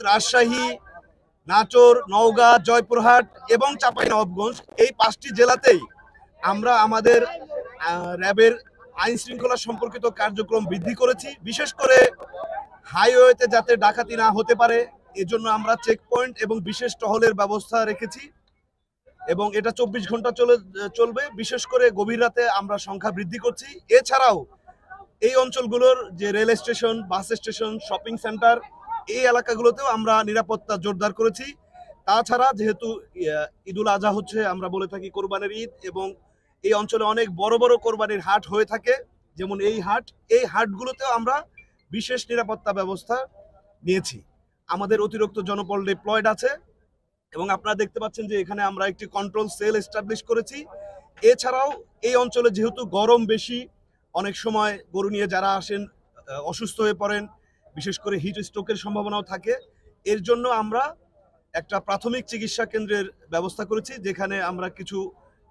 রাজশাহী, নাটোর, নওগাঁ, জয়পুরহাট এবং চাঁপাইনবাবগঞ্জ এই 5টি জেলাতেই আমরা আমাদের র্যাবের আইন শৃঙ্খলা সম্পর্কিত কার্যক্রম বৃদ্ধি করেছি। বিশেষ করে হাইওয়েতে যাতে ডাকাতি না হতে পারে এজন্য আমরা চেকপয়েন্ট এবং বিশেষ টহলের ব্যবস্থা রেখেছি এবং এটা 24 ঘন্টা চলবে। বিশেষ করে গভীর রাতে আমরা সংখ্যা বৃদ্ধি করছি। এছাড়াও এই অঞ্চলগুলোর যে rail station, bus station, shopping centre এই এলাকাগুলোতেও আমরা নিরাপত্তা জোরদার করেছি। তাছাড়া যেহেতু ঈদুল আজহা হচ্ছে আমরা বলে থাকি কোরবানির ঈদ, এবং এই অঞ্চলে অনেক বড় বড় কোরবানির হাট হয়ে থাকে, যেমন এই হাটগুলোতেও আমরা বিশেষ নিরাপত্তা ব্যবস্থা নিয়েছি। আমাদের অতিরিক্ত জনবল ডিপ্লয়েড আছে এবং আপনারা দেখতে পাচ্ছেন যে এখানে আমরা একটি কন্ট্রোল সেল এস্টাবলিশ করেছি। এছাড়াও এই অঞ্চলে যেহেতু গরম বেশি, অনেক সময় গরু নিয়ে যারা আসেন অসুস্থ হয়ে পড়েন, বিশেষ করে হিট স্ট্রোকের সম্ভাবনাও থাকে। এর জন্য আমরা একটা প্রাথমিক চিকিৎসা কেন্দ্রের ব্যবস্থা করেছি, যেখানে আমরা কিছু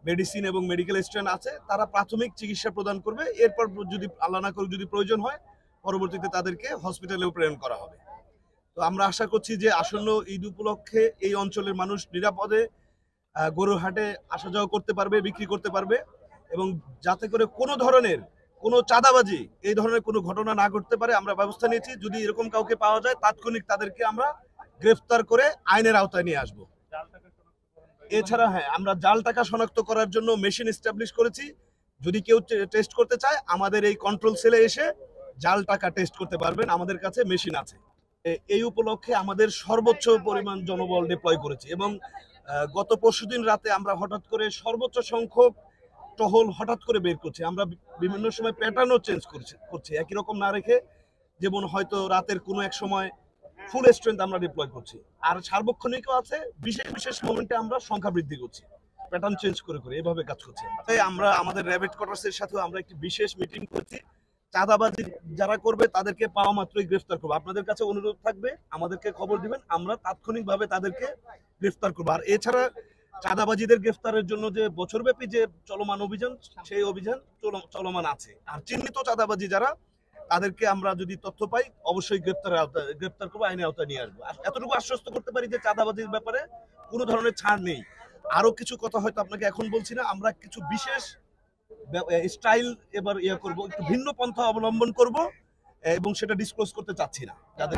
মেডিসিন এবং মেডিকেল স্ট্যান্ড আছে, তারা প্রাথমিক চিকিৎসা প্রদান করবে। এরপর যদি আল্লাহ না করে যদি প্রয়োজন হয় পরবর্তীতে তাদেরকে হসপিটালেও প্রেরণ করা হবে। তো আমরা আশা করছি যে আসন্ন ঈদ উপলক্ষে এই অঞ্চলের মানুষ নিরাপদে গরুর হাটে আসা যাওয়া করতে পারবে, বিক্রি করতে পারবে, এবং যাতে করে কোনো ধরনের কোনো চাঁদাবাজি এই ধরনের কোনো ঘটনা না ঘটতে পারে আমরা ব্যবস্থা নিয়েছি। যদি এরকম কাউকে পাওয়া যায় তাৎক্ষণিক তাদেরকে আমরা গ্রেফতার করে আইনের আওতায় নিয়ে আসবো। এছাড়া আমরা জাল টাকা শনাক্ত করার জন্য মেশিন এস্টাবলিশ করেছি। যদি কেউ টেস্ট করতে চায় আমাদের এই কন্ট্রোল সেলে এসে জাল টাকা টেস্ট করতে পারবেন, আমাদের কাছে মেশিন আছে। এই উপলক্ষে আমাদের সর্বোচ্চ পরিমাণ জনবল ডিপ্লয় করেছি এবং গত পরশুদিন রাতে আমরা হঠাৎ করে সর্বোচ্চ সংখ্যক টহল হঠাৎ করে বের করছি। আমরা বিভিন্ন সময় প্যাটার্নও চেঞ্জ করছি একই রকম না রেখে, যেমন হয়তো রাতের কোনো এক সময় ফুল স্ট্রেংথ আমরা ডিপ্লয় করছি, আর সার্বক্ষণিকও আছে, বিশেষ বিশেষ মোমেন্টে আমরা সংখ্যা বৃদ্ধি করছি, প্যাটার্ন চেঞ্জ করে এভাবে কাজ করছি। তাই আমরা আমাদের র্যাবেট কোয়ার্টার্সের সাথেও আমরা একটি বিশেষ মিটিং করছি। চাঁদাবাজি যারা করবে তাদেরকে পাওয়া মাত্রই গ্রেফতার করবো। আপনাদের কাছে অনুরোধ থাকবে আমাদেরকে খবর দিবেন, আমরা তাৎক্ষণিকভাবে তাদেরকে গ্রেফতার করবো। আর এছাড়া চাঁদাবাজিদের গ্রেফতারের জন্য যে বছরব্যাপী যে চলমান অভিযান, সেই অভিযান চলমান আছে। আর চিহ্নিত চাঁদাবাজি যারা, তাদেরকে আমরা যদি তথ্য পাই অবশ্যই গ্রেফতার করবো, আইনের আওতায় নিয়ে আসবো। এতটুকু আশ্বস্ত করতে পারি যে চাঁদাবাজির ব্যাপারে কোনো ধরনের ছাড় নেই। আরো কিছু কথা হয়তো আপনাকে এখন বলছি না, আমরা কিছু বিশেষ স্টাইল এবার করব, একটু ভিন্ন পন্থা অবলম্বন করব এবং সেটা ডিসক্লোজ করতে চাচ্ছি না যাদের